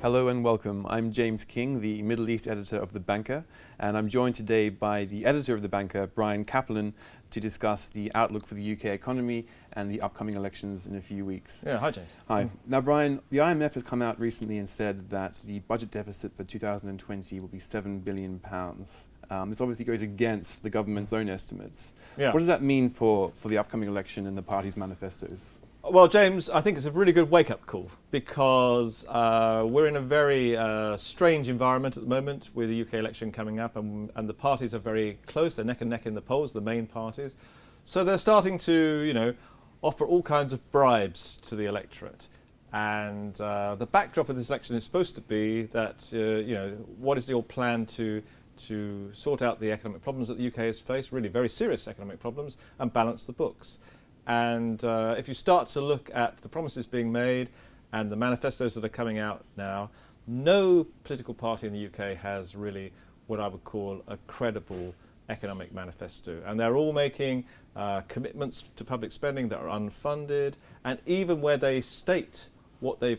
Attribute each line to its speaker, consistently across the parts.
Speaker 1: Hello and welcome. I'm James King, the Middle East editor of The Banker, and I'm joined today by the editor of The Banker, Brian Caplenabout, to discuss the outlook for the UK economy and the upcoming elections in a few weeks.
Speaker 2: Yeah, hi James.
Speaker 1: Hi. Now Brian, the IMF has come out recently and said that the budget deficit for 2020 will be £7 billion. This obviously goes against the government's own estimates.
Speaker 2: Yeah.
Speaker 1: What does that mean for the upcoming election and the party's manifestos?
Speaker 2: Well, James, I think it's a really good wake-up call because we're in a very strange environment at the moment with the UK election coming up, and the parties are very close. They're neck and neck in the polls, the main parties. So they're starting to, offer all kinds of bribes to the electorate. And the backdrop of this election is supposed to be that, what is your plan to sort out the economic problems that the UK has faced, really very serious economic problems, and balance the books. And if you start to look at the promises being made and the manifestos that are coming out now, no political party in the UK has really what I would call a credible economic manifesto. And they're all making commitments to public spending that are unfunded, and even where they state where they're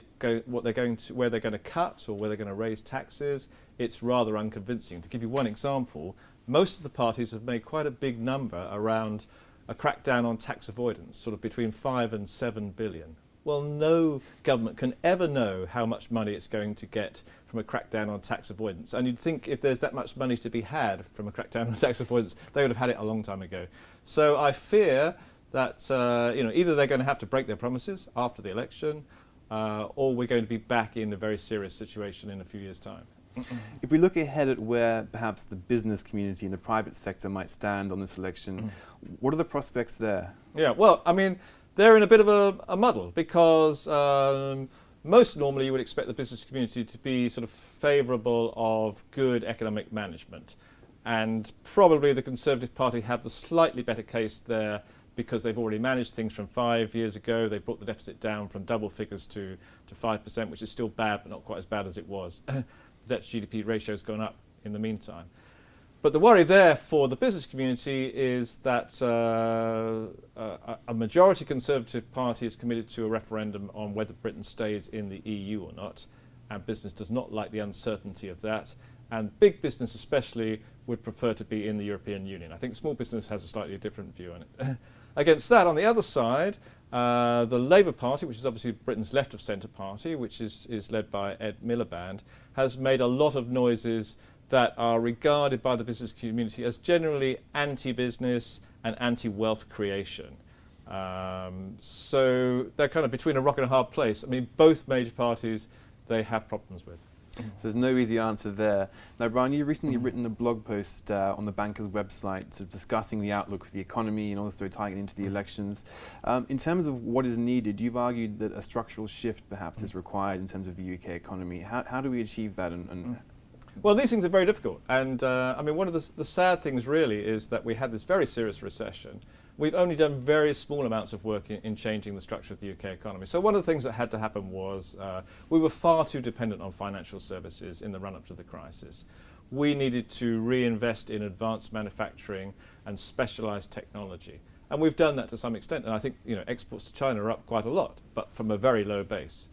Speaker 2: going to cut or where they're going to raise taxes, it's rather unconvincing. To give you one example, most of the parties have made quite a big number around a crackdown on tax avoidance, sort of between 5 and 7 billion. Well, no government can ever know how much money it's going to get from a crackdown on tax avoidance. And you'd think if there's that much money to be had from a crackdown on tax avoidance, they would have had it a long time ago. So I fear that either they're going to have to break their promises after the election, or we're going to be back in a very serious situation in a few years' time.
Speaker 1: If we look ahead at where perhaps the business community and the private sector might stand on this election, what are the prospects there?
Speaker 2: Yeah, well, I mean, they're in a bit of a muddle because most normally you would expect the business community to be sort of favourable of good economic management. And probably the Conservative Party have the slightly better case there because they've already managed things from 5 years ago. They brought the deficit down from double figures to 5%, which is still bad, but not quite as bad as it was. The debt to GDP ratio has gone up in the meantime. But the worry there for the business community is that a majority Conservative Party is committed to a referendum on whether Britain stays in the EU or not, and business does not like the uncertainty of that, and big business especially would prefer to be in the European Union. I think small business has a slightly different view on it. Against that, on the other side, the Labour Party, which is obviously Britain's left of centre party, which is led by Ed Miliband, has made a lot of noises that are regarded by the business community as generally anti-business and anti-wealth creation. So they're kind of between a rock and a hard place. I mean, both major parties they have problems with.
Speaker 1: So there's no easy answer there. Now, Brian, you've recently written a blog post on the Banker's website sort of discussing the outlook for the economy and also tying it into the elections. In terms of what is needed, you've argued that a structural shift perhaps is required in terms of the UK economy. How do we achieve that?
Speaker 2: Well, these things are very difficult. And I mean, one of the sad things really is that we had this very serious recession. We've only done very small amounts of work in changing the structure of the UK economy. So one of the things that had to happen was we were far too dependent on financial services in the run-up to the crisis. We needed to reinvest in advanced manufacturing and specialised technology. And we've done that to some extent. And I think exports to China are up quite a lot, but from a very low base.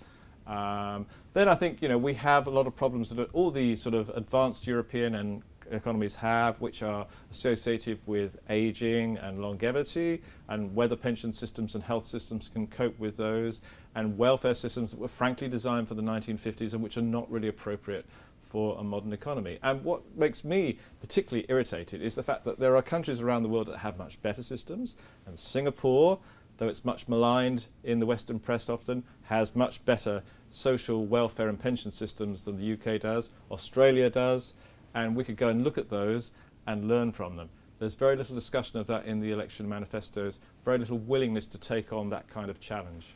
Speaker 2: Then I think we have a lot of problems that all the sort of advanced European and economies have, which are associated with aging and longevity, and whether pension systems and health systems can cope with those, and welfare systems that were frankly designed for the 1950s and which are not really appropriate for a modern economy. And what makes me particularly irritated is the fact that there are countries around the world that have much better systems, and Singapore, though it's much maligned in the Western press often, has much better social welfare and pension systems than the UK does, Australia does, and we could go and look at those and learn from them. There's very little discussion of that in the election manifestos, very little willingness to take on that kind of challenge.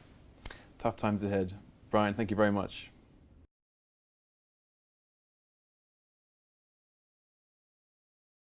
Speaker 1: Tough times ahead. Brian, thank you very much.